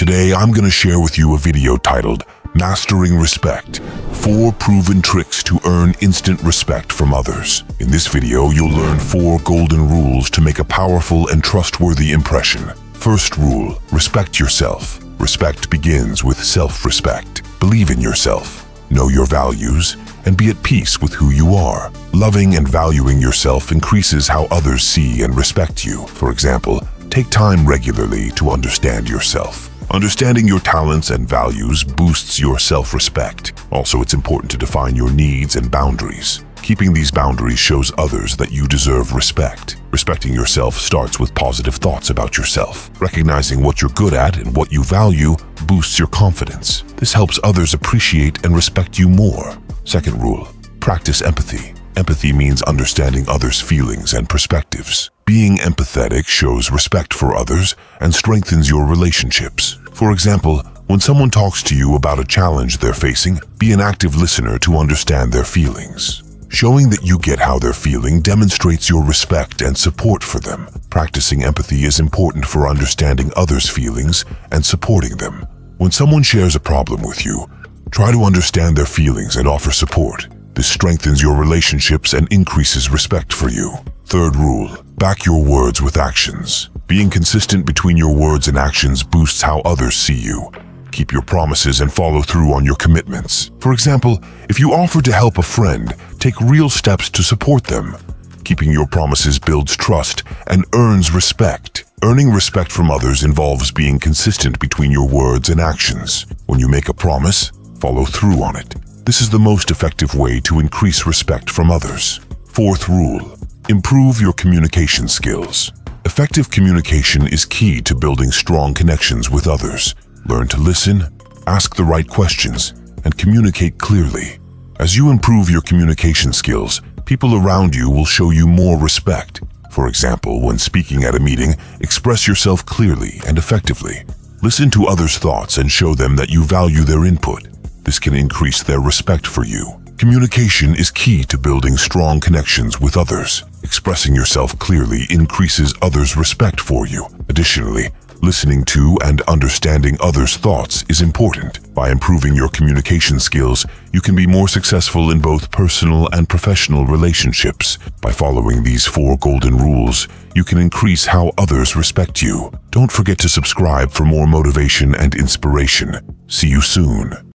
Today, I'm going to share with you a video titled Mastering Respect, 4 Proven Tricks to Earn Instant Respect from Others. In this video, you'll learn 4 golden rules to make a powerful and trustworthy impression. First rule, respect yourself. Respect begins with self-respect. Believe in yourself, know your values, and be at peace with who you are. Loving and valuing yourself increases how others see and respect you. For example, take time regularly to understand yourself. Understanding your talents and values boosts your self-respect. Also, it's important to define your needs and boundaries. Keeping these boundaries shows others that you deserve respect. Respecting yourself starts with positive thoughts about yourself. Recognizing what you're good at and what you value boosts your confidence. This helps others appreciate and respect you more. Second rule, practice empathy. Empathy means understanding others' feelings and perspectives. Being empathetic shows respect for others and strengthens your relationships. For example, when someone talks to you about a challenge they're facing, be an active listener to understand their feelings. Showing that you get how they're feeling demonstrates your respect and support for them. Practicing empathy is important for understanding others' feelings and supporting them. When someone shares a problem with you, try to understand their feelings and offer support. This strengthens your relationships and increases respect for you. Third rule, back your words with actions. Being consistent between your words and actions boosts how others see you. Keep your promises and follow through on your commitments. For example, if you offer to help a friend, take real steps to support them. Keeping your promises builds trust and earns respect. Earning respect from others involves being consistent between your words and actions. When you make a promise, follow through on it. This is the most effective way to increase respect from others. Fourth rule, improve your communication skills. Effective communication is key to building strong connections with others. Learn to listen, ask the right questions, and communicate clearly. As you improve your communication skills, people around you will show you more respect. For example, when speaking at a meeting, express yourself clearly and effectively. Listen to others' thoughts and show them that you value their input. This can increase their respect for you. Communication is key to building strong connections with others. Expressing yourself clearly increases others' respect for you. Additionally, listening to and understanding others' thoughts is important. By improving your communication skills, you can be more successful in both personal and professional relationships. By following these 4 golden rules, you can increase how others respect you. Don't forget to subscribe for more motivation and inspiration. See you soon.